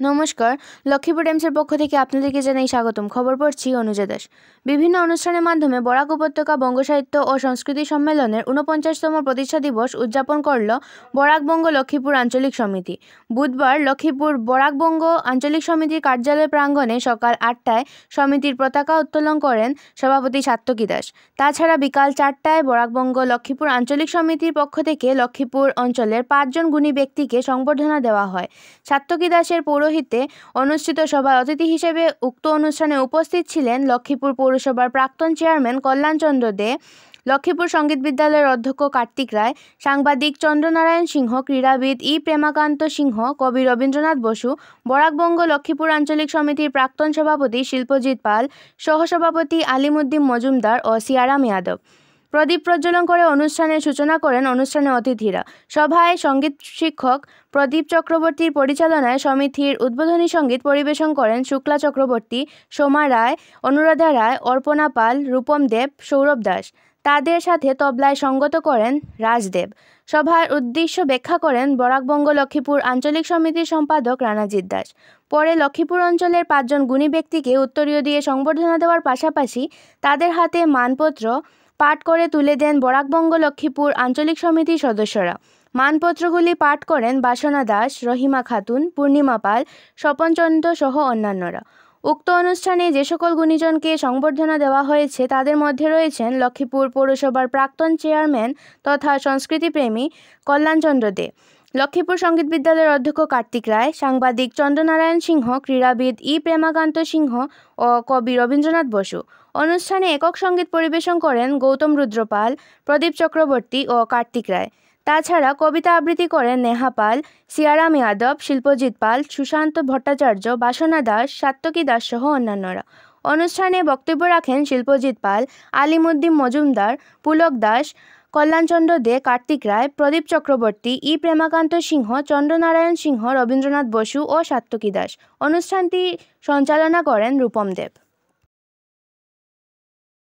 নমস্কার, লক্ষ্মীপুর টাইমসের পক্ষ থেকে আপনাদেরকে জানাই স্বাগতম। খবর পড়ছি অনুজা দাস। বিভিন্ন অনুষ্ঠানের মাধ্যমে বরাক উপত্যকা বঙ্গ সাহিত্য ও সংস্কৃতি সম্মেলনের ৪৯তম প্রতিষ্ঠা দিবস উদযাপন করল বরাক বঙ্গ লক্ষ্মীপুর আঞ্চলিক সমিতি। বুধবার লক্ষ্মীপুর বরাক বঙ্গ আঞ্চলিক সমিতির কার্যালয় প্রাঙ্গণে সকাল ৮টায় সমিতির পতাকা উত্তোলন করেন সভাপতি সাত্তকী দাস। তাছাড়া বিকাল ৪টায় বরাক বঙ্গ লক্ষ্মীপুর আঞ্চলিক সমিতির পক্ষ থেকে লক্ষ্মীপুর অঞ্চলের ৫ জন গুণী ব্যক্তিকে সংবর্ধনা দেওয়া হয়। সাত্তকী দাসের পৌরোহিত্যে অনুষ্ঠিত সভায় অতিথি হিসেবে উক্ত অনুষ্ঠানে উপস্থিত ছিলেন লক্ষ্মীপুর পৌরসভার প্রাক্তন চেয়ারম্যান কল্যাণচন্দ্র দে, লক্ষ্মীপুর সঙ্গীত বিদ্যালয়ের অধ্যক্ষ কার্তিক রায়, সাংবাদিক চন্দ্রনারায়ণ সিংহ, ক্রীড়াবিদ প্রেমাকান্ত সিংহ, কবি রবীন্দ্রনাথ বসু, বরাকবঙ্গ লক্ষ্মীপুর আঞ্চলিক সমিতির প্রাক্তন সভাপতি শিল্পজিৎ পাল, সহসভাপতি আলিমুদ্দিন মজুমদার ও সিয়ারাম যাদব। প্রদীপ প্রজ্বলন করে অনুষ্ঠানের সূচনা করেন অনুষ্ঠানের অতিথিরা। সভায় সঙ্গীত শিক্ষক প্রদীপ চক্রবর্তীর পরিচালনায় সমিতির উদ্বোধনী সঙ্গীত পরিবেশন করেন শুক্লা চক্রবর্তী, সোমা রায়, অনুরাধা রায়, অর্পণা পাল, রূপম দেব, সৌরভ দাস। তাদের সাথে তবলায় সঙ্গত করেন রাজদেব। সভার উদ্দেশ্য ব্যাখ্যা করেন বরাকবঙ্গ লক্ষ্মীপুর আঞ্চলিক সমিতির সম্পাদক রানাজিৎ দাস। পরে লক্ষ্মীপুর অঞ্চলের ৫ জন গুণী ব্যক্তিকে উত্তরীয় দিয়ে সংবর্ধনা দেওয়ার পাশাপাশি তাদের হাতে মানপত্র পাঠ করে তুলে দেন বরাকবঙ্গ লক্ষ্মীপুর আঞ্চলিক সমিতির সদস্যরা। মানপত্রগুলি পাঠ করেন বাসনা দাস, রহিমা খাতুন, পূর্ণিমা পাল, স্বপন চন্দ্র সহ অন্যান্যরা। উক্ত অনুষ্ঠানে যে সকল গুণীজনকে সংবর্ধনা দেওয়া হয়েছে তাদের মধ্যে রয়েছেন লক্ষ্মীপুর পৌরসভার প্রাক্তন চেয়ারম্যান তথা সংস্কৃতিপ্রেমী কল্যাণচন্দ্র দে, লক্ষ্মীপুর সঙ্গীত বিদ্যালয়ের অধ্যক্ষ কার্তিক রায়, সাংবাদিক চন্দ্রনারায়ণ সিংহ, ক্রীড়াবিদ প্রেমাকান্ত সিংহ ও কবি রবীন্দ্রনাথ বসু। অনুষ্ঠানে একক সঙ্গীত পরিবেশন করেন গৌতম রুদ্র পাল, প্রদীপ চক্রবর্তী ও কার্তিক রায়। তাছাড়া কবিতা আবৃত্তি করেন নেহা পাল, সিয়ারাম যাদব, শিল্পজিৎ পাল, সুশান্ত ভট্টাচার্য, বাসনা দাস, সাত্তকী দাস সহ অন্যান্যরা। অনুষ্ঠানে বক্তব্য রাখেন শিল্পজিৎ পাল, আলিমুদ্দিন মজুমদার, পুলক দাস, কল্যাণচন্দ্র দে, কার্তিক রায়, প্রদীপ চক্রবর্তী, প্রেমাকান্ত সিংহ, চন্দ্রনারায়ণ সিংহ, রবীন্দ্রনাথ বসু ও সাত্তকী দাস। অনুষ্ঠানটি সঞ্চালনা করেন রূপম দেব।